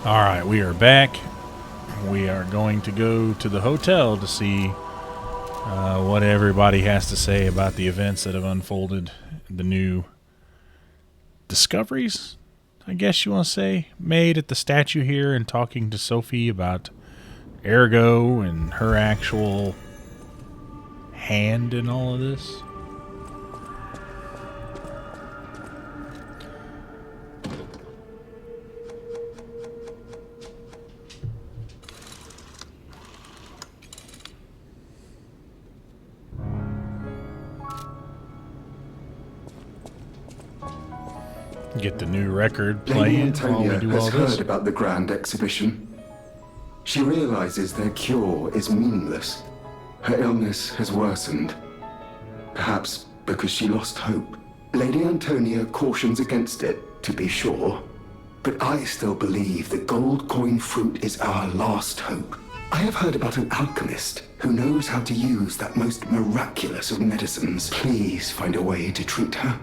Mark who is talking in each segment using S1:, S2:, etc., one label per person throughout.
S1: All right, we are back. We are going to go to the hotel to see what everybody has to say about the events that have unfolded, the new discoveries, I guess you want to say, made at the statue here, and talking to Sophie about Ergo and her actual hand in all of this. Get the new record
S2: Lady
S1: playing while we
S2: Antonia
S1: do
S2: has
S1: all this.
S2: heard about the grand exhibition. She realizes their cure is meaningless. Her illness has worsened. Perhaps because she lost hope. Lady Antonia cautions against it, to be sure. But I still believe the gold coin fruit is our last hope. I have heard about an alchemist who knows how to use that most miraculous of medicines. Please find a way to treat her.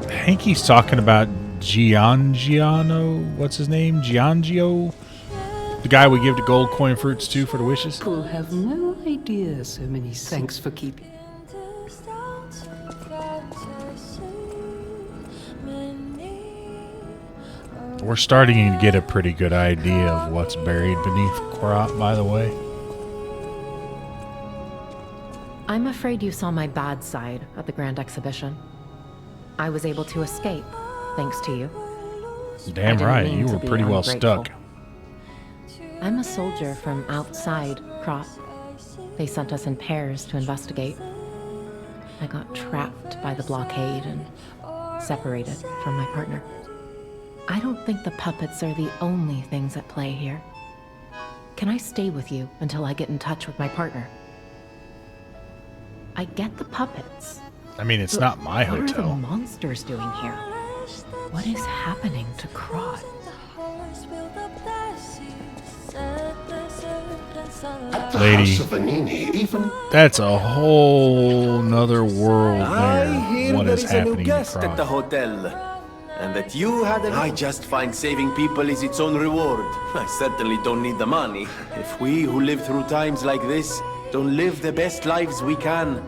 S1: Hanky's talking about Giangiano. What's his name? Giangio? The guy we give the gold coin fruits to for the wishes?
S3: People have no idea so many thanks for keeping.
S1: We're starting to get a pretty good idea of what's buried beneath Krat, by the way.
S4: I'm afraid you saw my bad side at the Grand Exhibition. I was able to escape, thanks to you.
S1: Damn
S4: didn't
S1: right,
S4: mean
S1: you
S4: to
S1: were
S4: be
S1: pretty well
S4: ungrateful.
S1: stuck.
S4: I'm a soldier from outside Krat. They sent us in pairs to investigate. I got trapped by the blockade and separated from my partner. I don't think the puppets are the only things at play here. Can I stay with you until I get in touch with my partner? I get the puppets.
S1: I mean, it's not my
S4: What are the
S1: hotel.
S4: monsters doing here? What is happening to Krat?
S1: Lady,
S2: House of Vanini, even
S1: that's a whole nother world
S5: I
S1: there.
S5: hear
S1: What
S5: there
S1: is
S5: is a new
S1: happening to
S5: guest at the
S1: Krat?
S5: hotel. And that you had I just find saving people is its own reward. I certainly don't need the money. If we who live through times like this don't live the best lives we can,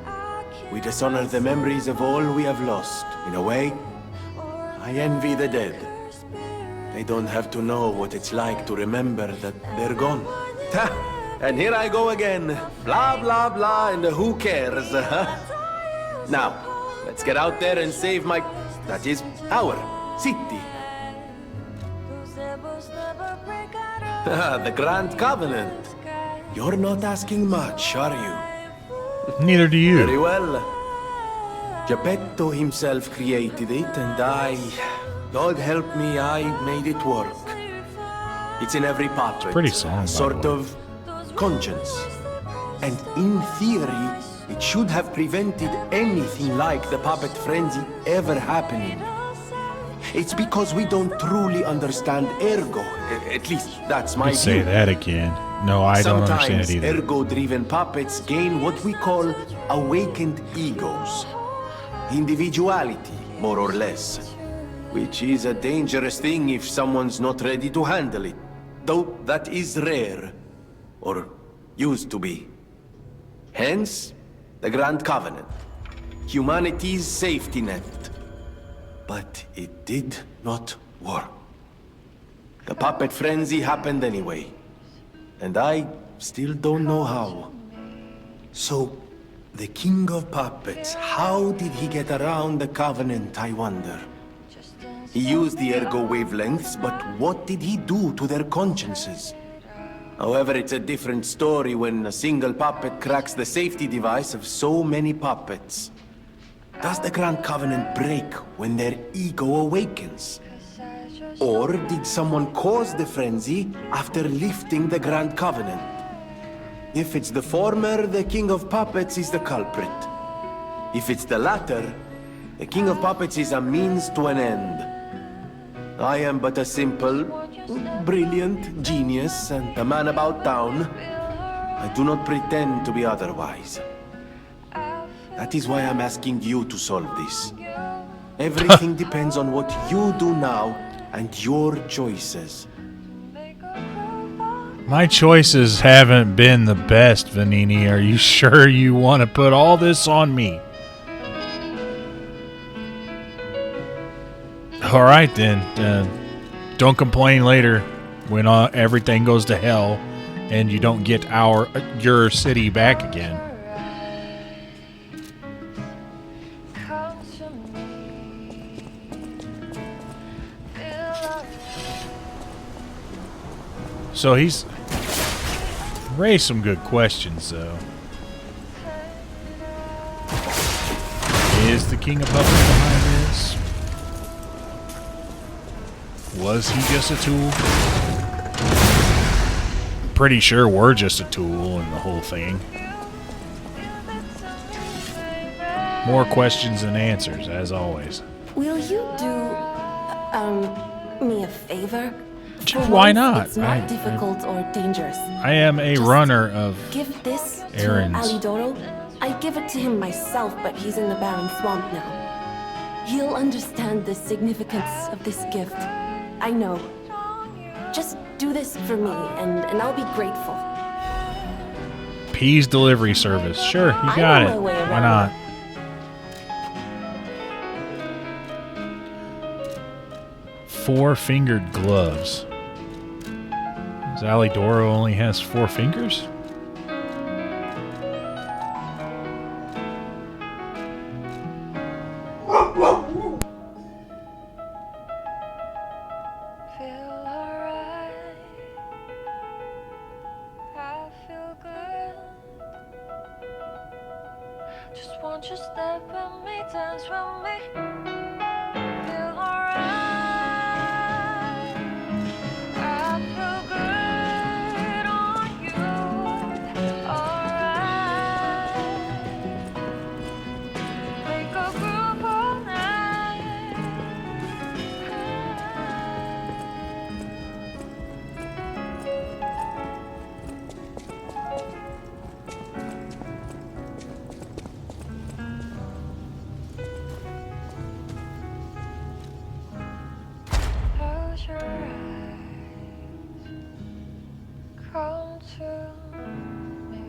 S5: we dishonor the memories of all we have lost. In a way, I envy the dead. They don't have to know what it's like to remember that they're gone. Ha! And here I go again. Blah, blah, blah, and who cares? Now, let's get out there and save my... that is, our city. The Grand Covenant. You're not asking much, are you?
S1: Neither do
S5: Very
S1: you.
S5: well. Geppetto himself created it, and God help me, I made it work. It's in every portrait.
S1: Pretty song, by
S5: A
S1: the
S5: sort
S1: way.
S5: of conscience. And in theory, it should have prevented anything like the puppet frenzy ever happening. It's because we don't truly understand Ergo. At least, that's my
S1: You
S5: view.
S1: say that again. No, I don't understand it
S5: Sometimes
S1: either.
S5: ergo-driven puppets gain what we call awakened egos. Individuality, more or less. Which is a dangerous thing if someone's not ready to handle it. Though that is rare. Or used to be. Hence, the Grand Covenant. Humanity's safety net. But it did not work. The puppet frenzy happened anyway. And I still don't know how. So, the King of Puppets, how did he get around the Covenant, I wonder? He used the ergo wavelengths, but what did he do to their consciences? However, it's a different story when a single puppet cracks the safety device of so many puppets. Does the Grand Covenant break when their ego awakens? Or did someone cause the frenzy after lifting the Grand Covenant? If it's the former, the King of Puppets is the culprit. If it's the latter, the King of Puppets is a means to an end. I am but a simple, brilliant genius and a man about town. I do not pretend to be otherwise. That is why I'm asking you to solve this. Everything depends on what you do now and your choices.
S1: My choices haven't been the best, Vanini. Are you sure you want to put all this on me? All right, then. Don't complain later when everything goes to hell and you don't get your city back again. So he's raised some good questions, though. Is the King of Puppets behind this? Was he just a tool? I'm pretty sure we're just a tool in the whole thing. More questions than answers, as always.
S6: Will you do, me a favor?
S1: Why not?
S6: It's not difficult or dangerous.
S1: I am a runner of
S6: Give this
S1: errands.
S6: to Alidoro. I give it to him myself, but he's in the Barren Swamp now. He'll understand the significance of this gift. I know. Just do this for me, and I'll be grateful.
S1: Peas delivery service. Sure, you got
S6: I know
S1: it.
S6: my way
S1: Why
S6: around
S1: not? Four-fingered gloves. Does Alidoro only has 4 fingers?
S7: Just want you to step with me, dance with me. Feel alright. I feel good on you. Alright. Make a group all night. Close your eyes, come to me.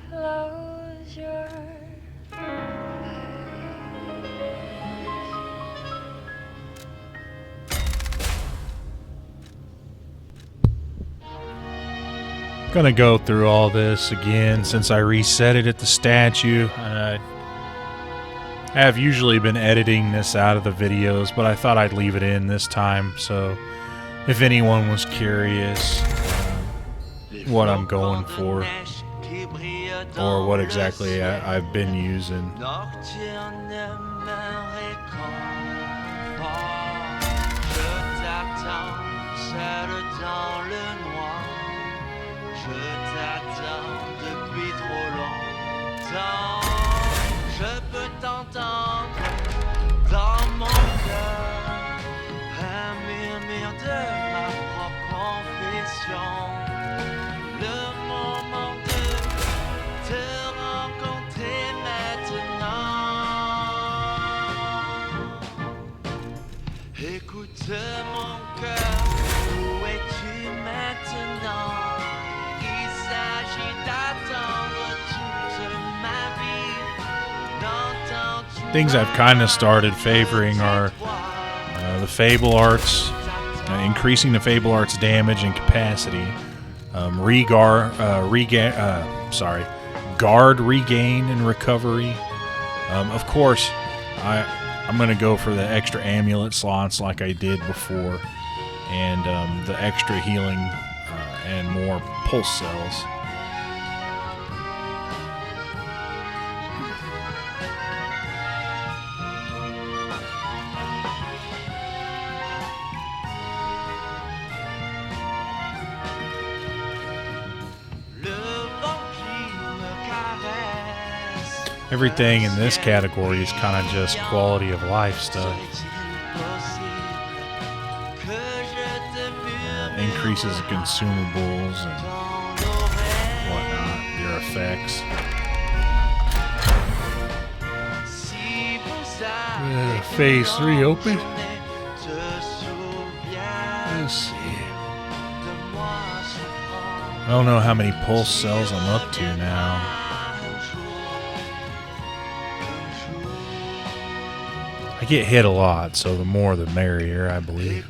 S7: Close your
S1: Gonna go through all this again since I reset it at the statue. I have usually been editing this out of the videos, but I thought I'd leave it in this time, so if anyone was curious what I'm going for or what exactly I've been using.
S7: Je peux t'entendre dans mon cœur, un murmure de ma propre confession. Le moment de te rencontrer maintenant. Écoute mon cœur, où es-tu maintenant? Il s'agit d'attendre toute ma vie.
S1: Things I've kind of started favoring are the Fable Arts, increasing the Fable Arts damage and capacity, guard regain and recovery. Of course, I'm going to go for the extra amulet slots like I did before, and the extra healing and more pulse cells. Everything in this category is kind of just quality of life stuff. Increases consumables and whatnot, their effects. Phase 3 open. Let's see. I don't know how many pulse cells I'm up to now. I get hit a lot, so the more the merrier, I believe.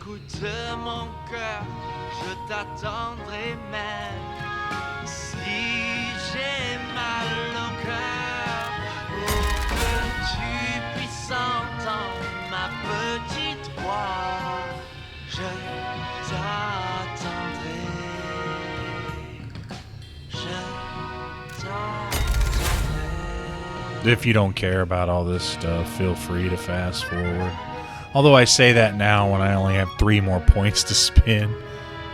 S1: If you don't care about all this stuff, feel free to fast forward. Although I say that now when I only have 3 more points to spin.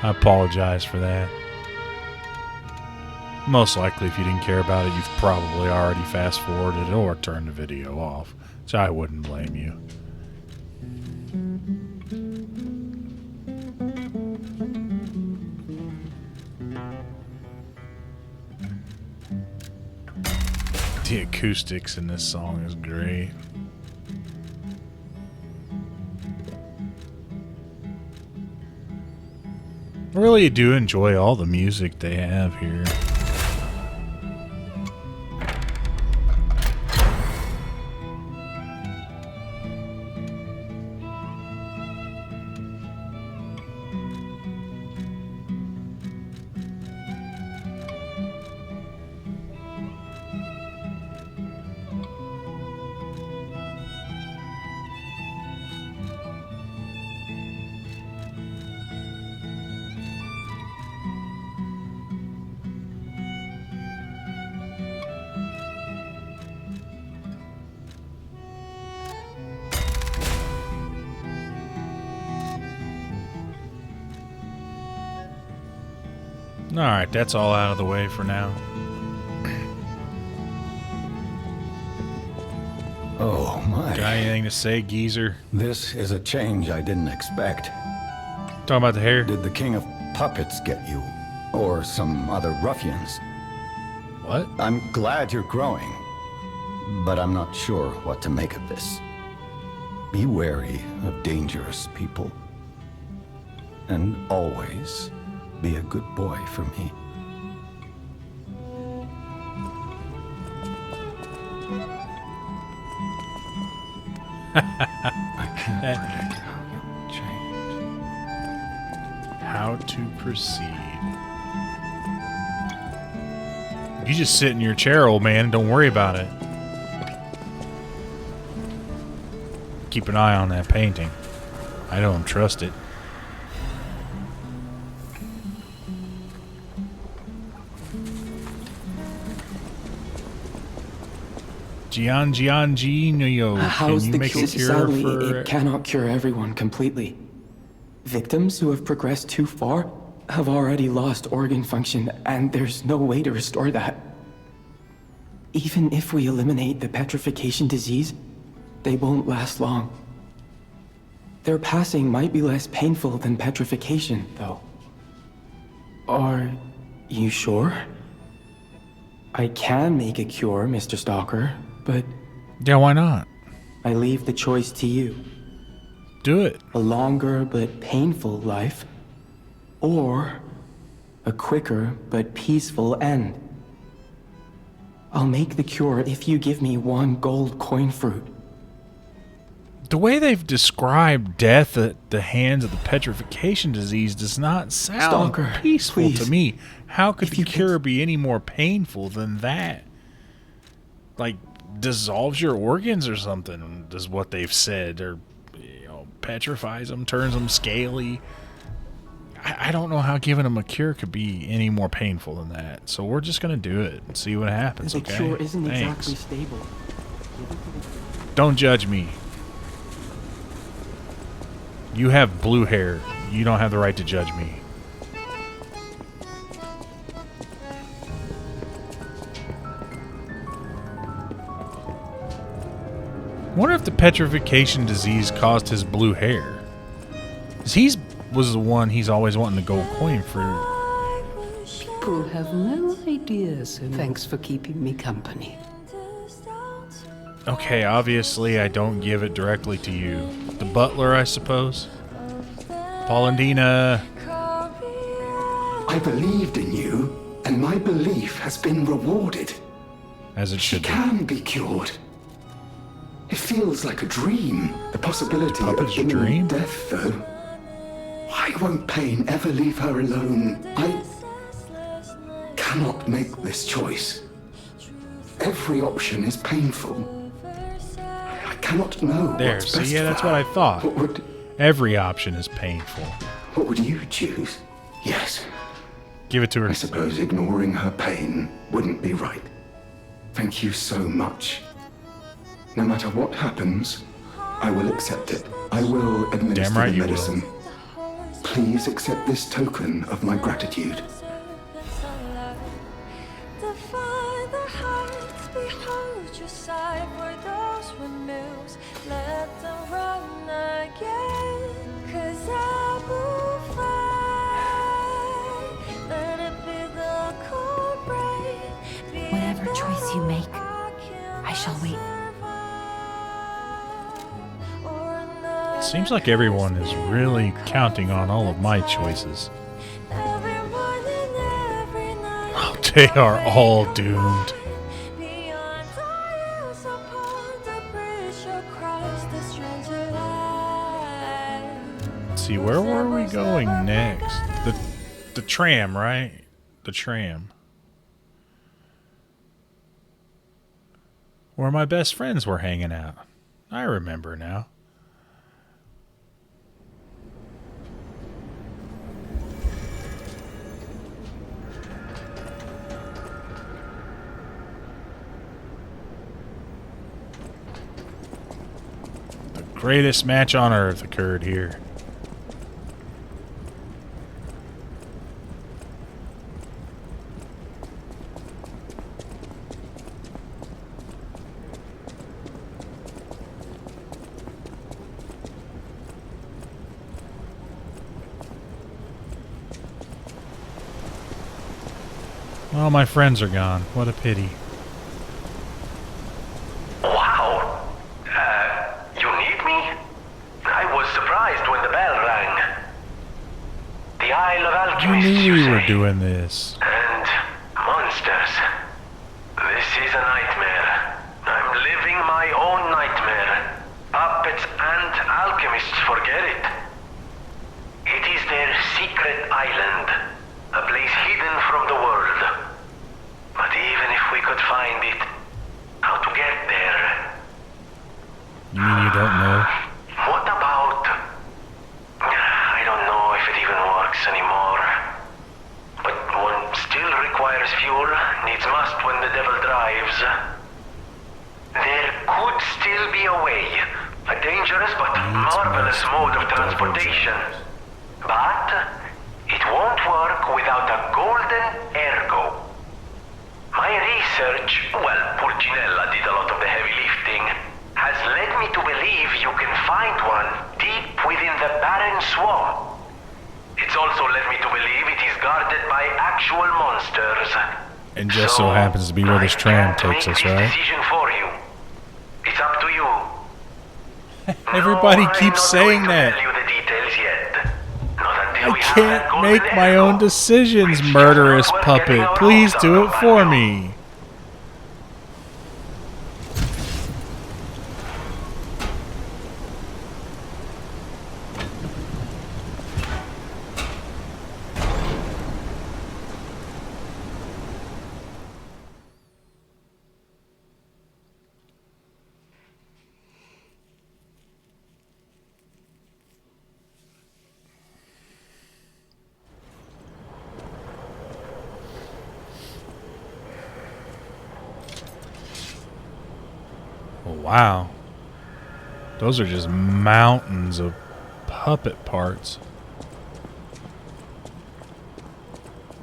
S1: I apologize for that. Most likely, if you didn't care about it, you've probably already fast forwarded or turned the video off. So I wouldn't blame you. The acoustics in this song is great. I really do enjoy all the music they have here. Alright, that's all out of the way for now.
S8: Oh my.
S1: Got anything to say, geezer?
S8: This is a change I didn't expect.
S1: Talking about the hair?
S8: Did the King of Puppets get you? Or some other ruffians?
S1: What?
S8: I'm glad you're growing, but I'm not sure what to make of this. Be wary of dangerous people. And always be a good boy for me. I can't predict how you'll change.
S1: How to proceed. You just sit in your chair, old man, and don't worry about it. Keep an eye on that painting. I don't trust it. Giangianginio,
S9: How's
S1: can you
S9: the
S1: make
S9: cure?
S1: a cure
S9: Sadly,
S1: for...
S9: it cannot cure everyone completely. Victims who have progressed too far have already lost organ function, and there's no way to restore that. Even if we eliminate the petrification disease, they won't last long. Their passing might be less painful than petrification, though. Are you sure? I can make a cure, Mr. Stalker, but...
S1: Yeah, why not?
S9: I leave the choice to you.
S1: Do it.
S9: A longer but painful life, or a quicker but peaceful end. I'll make the cure if you give me 1 gold coin fruit.
S1: The way they've described death at the hands of the petrification disease does not sound
S9: Stalker,
S1: peaceful
S9: please.
S1: to me. How could
S9: If
S1: the
S9: you
S1: cure be any more painful than that? Like, dissolves your organs or something, is what they've said. Or, you know, petrifies them, turns them scaly. I don't know how giving them a cure could be any more painful than that. So we're just going to do it and see what happens,
S9: The
S1: okay?
S9: cure isn't
S1: Thanks.
S9: exactly stable.
S1: Don't judge me. You have blue hair. You don't have the right to judge me. Wonder if the petrification disease caused his blue hair. 'Cause was the one he's always wanting the gold coin fruit.
S3: People have no idea, so thanks for keeping me company.
S1: Okay, obviously I don't give it directly to you. The butler, I suppose? Paulandina.
S2: I believed in you, and my belief has been rewarded.
S1: As it
S2: She
S1: should be.
S2: can be cured. It feels like a dream. The possibility
S1: Puppet's
S2: of imminent
S1: dream?
S2: death, though. Why won't pain ever leave her alone? I cannot make this choice. Every option is painful. I cannot know
S1: There,
S2: what's
S1: see,
S2: best
S1: yeah,
S2: for
S1: that's
S2: her.
S1: what I thought.
S2: What
S1: Every option is painful.
S2: would you choose? Yes,
S1: Give it to her.
S2: I suppose ignoring her pain wouldn't be right. Thank you so much. No matter what happens, I will accept it. I will administer
S1: Damn right
S2: the
S1: you will.
S2: medicine. Please accept this token of my gratitude.
S4: Whatever choice you make, I shall wait.
S1: Seems like everyone is really counting on all of my choices. Oh, they are all doomed. Let's see, where were we going next? The tram, right? The tram. Where my best friends were hanging out. I remember now. The greatest match on earth occurred here. All my friends are gone. What a pity.
S10: Wow! You need me? I was surprised when the bell rang. The Isle of
S1: You
S10: Alchemists,
S1: knew we were
S10: say?
S1: doing this.
S10: And monsters. This is a nightmare. I'm living my own nightmare. Puppets and alchemists forget it. It is their secret island. A place hidden from the world. But even if we could find it, how to get there?
S1: You mean you don't know?
S10: What about... I don't know if it even works anymore. But one still requires fuel, needs must when the devil drives. There could still be a way. A dangerous but marvelous mode of transportation. But it won't work without a golden ergo. My research, well, Pulcinella did a lot of the heavy lifting, has led me to believe you can find one deep within the barren swamp. It's also led me to believe it is guarded by actual monsters.
S1: And just so happens to be where this tram takes us, right?
S10: Decision for you. It's up to you.
S1: Everybody
S10: No,
S1: keeps saying
S10: I'm not going to
S1: that.
S10: tell you the details yet. Not until
S1: I
S10: we have that
S1: can't
S10: golden
S1: make my own
S10: ergo,
S1: decisions,
S10: which
S1: murderous
S10: is not worth getting
S1: puppet.
S10: our
S1: Please
S10: hopes
S1: do
S10: up
S1: it for
S10: about.
S1: me. Oh, wow. Those are just mountains of puppet parts.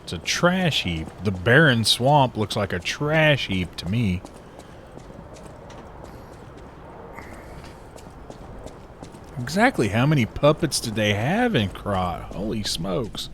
S1: It's a trash heap. The barren swamp looks like a trash heap to me. Exactly how many puppets did they have in Krat? Holy smokes.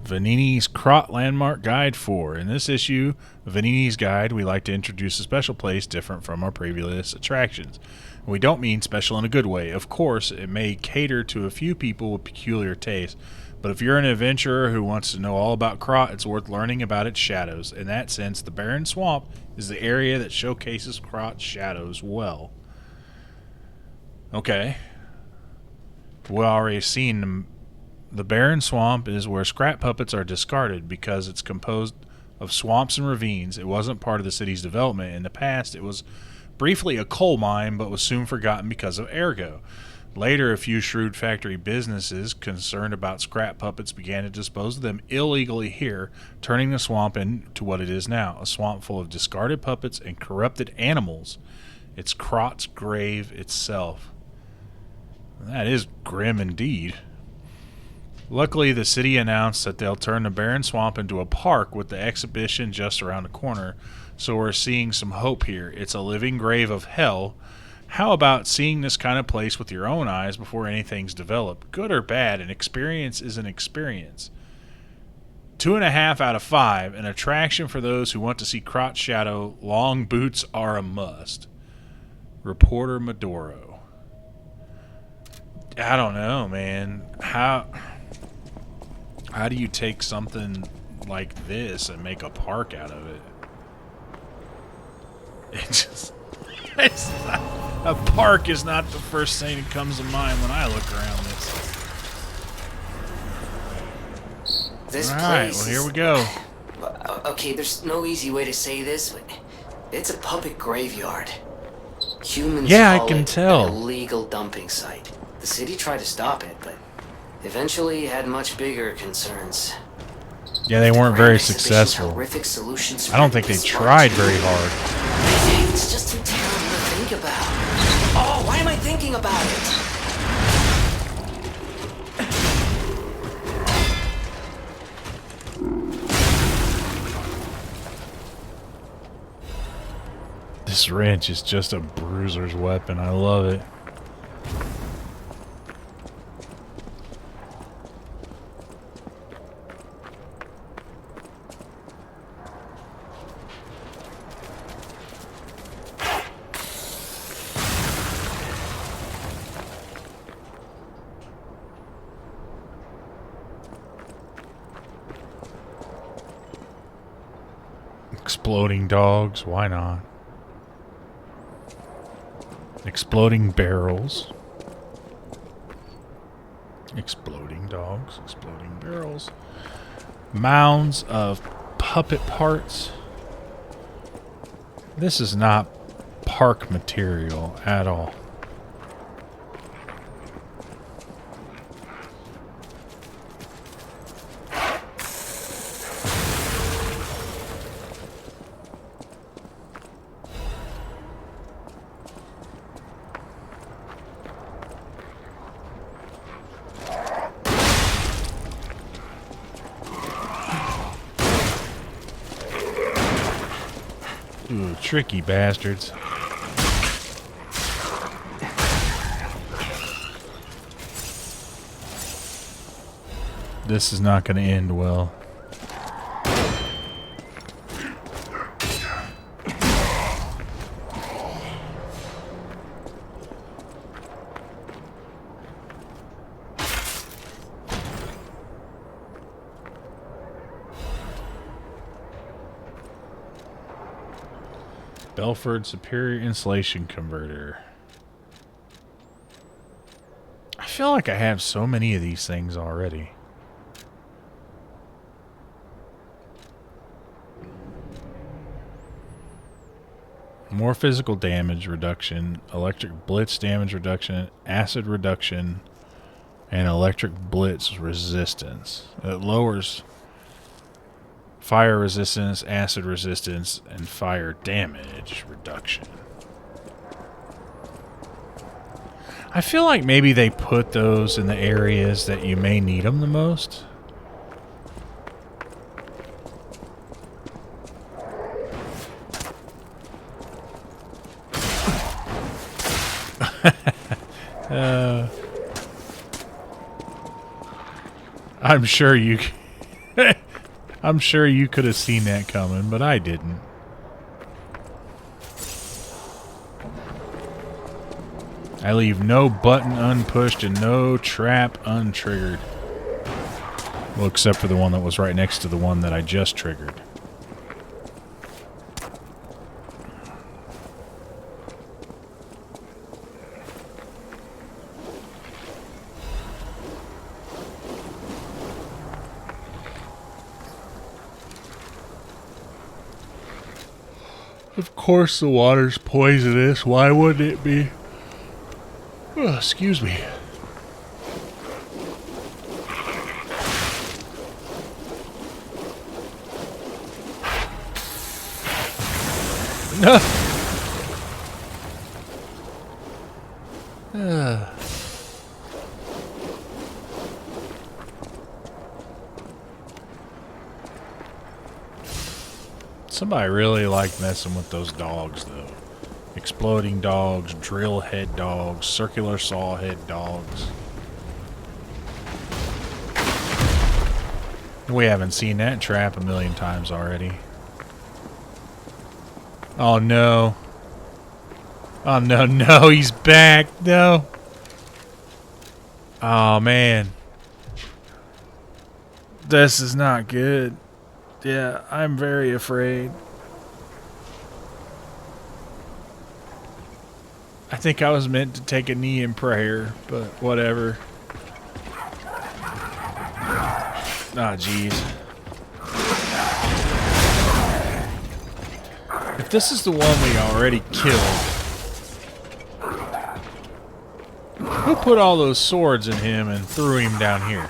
S1: Vanini's Krot Landmark Guide 4. In this issue of Vanini's Guide, we like to introduce a special place different from our previous attractions. We don't mean special in a good way. Of course, it may cater to a few people with peculiar tastes, but if you're an adventurer who wants to know all about Krot, it's worth learning about its shadows. In that sense, the Barren Swamp is the area that showcases Krot's shadows well. Okay. We've already seen them. The Barren Swamp is where scrap puppets are discarded because it's composed of swamps and ravines. It wasn't part of the city's development. In the past, it was briefly a coal mine, but was soon forgotten because of Ergo. Later, a few shrewd factory businesses concerned about scrap puppets began to dispose of them illegally here, turning the swamp into what it is now, a swamp full of discarded puppets and corrupted animals. It's Krot's grave itself. That is grim indeed. Luckily, the city announced that they'll turn the Barren Swamp into a park with the exhibition just around the corner, so we're seeing some hope here. It's a living grave of hell. How about seeing this kind of place with your own eyes before anything's developed? Good or bad, an experience is an experience. 2.5 out of 5, an attraction for those who want to see Krot's shadow. Long boots are a must. Reporter Maduro. I don't know, man. How do you take something like this and make a park out of it? It's not, a park is not the first thing that comes to mind when I look around this. Alright, well, here we go.
S11: Okay, there's no easy way to say this, but it's a puppet graveyard. Humans call
S1: I can
S11: it
S1: tell.
S11: an illegal dumping site. The city tried to stop it, but eventually had much bigger concerns.
S1: Yeah, they weren't very successful. I don't think they tried very hard.
S11: It's just too terrible to think about. Oh, why am I thinking about it?
S1: This wrench is just a bruiser's weapon. I love it. Exploding dogs, why not? Exploding barrels. Exploding dogs, exploding barrels. Mounds of puppet parts. This is not park material at all. Ooh, tricky bastards. This is not going to end well. Belford Superior Insulation Converter. I feel like I have so many of these things already. More physical damage reduction, electric blitz damage reduction, acid reduction, and electric blitz resistance. It lowers fire resistance, acid resistance, and fire damage reduction. I feel like maybe they put those in the areas that you may need them the most. I'm sure you can. I'm sure you could have seen that coming, but I didn't. I leave no button unpushed and no trap untriggered. Well, except for the one that was right next to the one that I just triggered. Of course the water's poisonous. Why wouldn't it be? Oh, excuse me. No. Somebody really liked messing with those dogs, though. Exploding dogs, drill head dogs, circular saw head dogs. We haven't seen that trap a million times already. Oh no. Oh no, no, he's back. No. Oh man. This is not good. Yeah, I'm very afraid. I think I was meant to take a knee in prayer, but whatever. Ah, jeez. If this is the one we already killed, who put all those swords in him and threw him down here?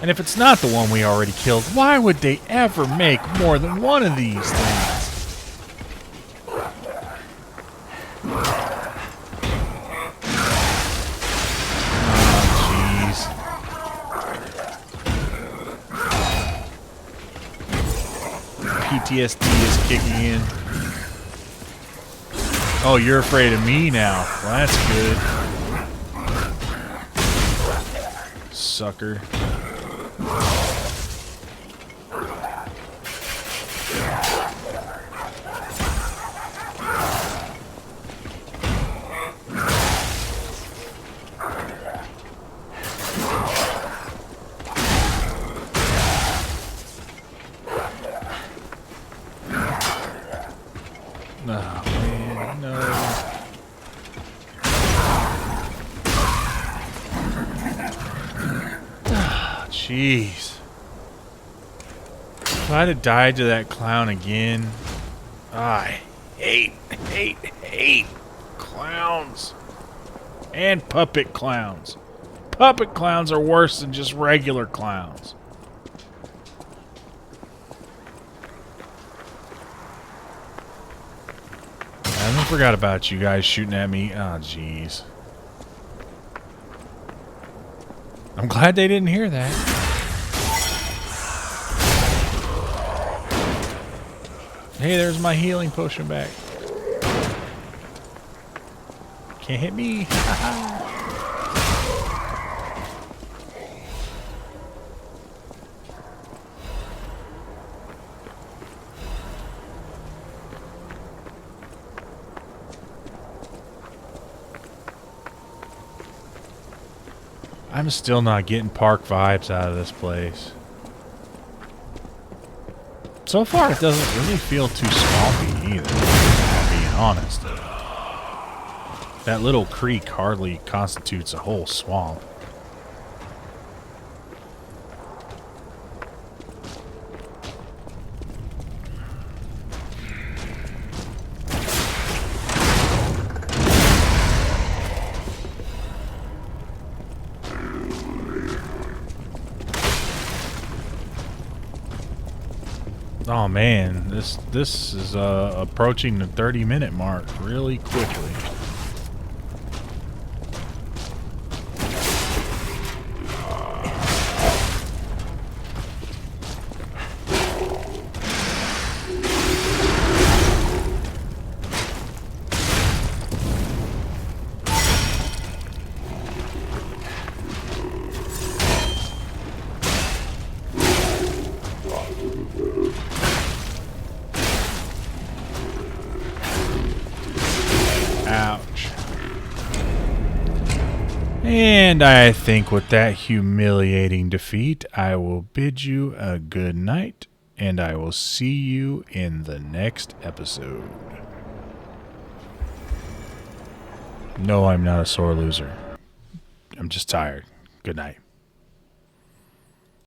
S1: And if it's not the one we already killed, why would they ever make more than one of these things? Oh, jeez. PTSD is kicking in. Oh, you're afraid of me now. Well, that's good. Sucker. Oh, man, no. Jeez. If I'd have died to that clown again. I hate clowns. And puppet clowns. Puppet clowns are worse than just regular clowns. I forgot about you guys shooting at me. Oh, jeez. I'm glad they didn't hear that. Hey, there's my healing potion back. Can't hit me. I'm still not getting park vibes out of this place. So far, it doesn't really feel too swampy either, if I'm being honest. That little creek hardly constitutes a whole swamp. Oh man, this is approaching the 30-minute mark really quickly. And I think with that humiliating defeat, I will bid you a good night, and I will see you in the next episode. No, I'm not a sore loser. I'm just tired. Good night.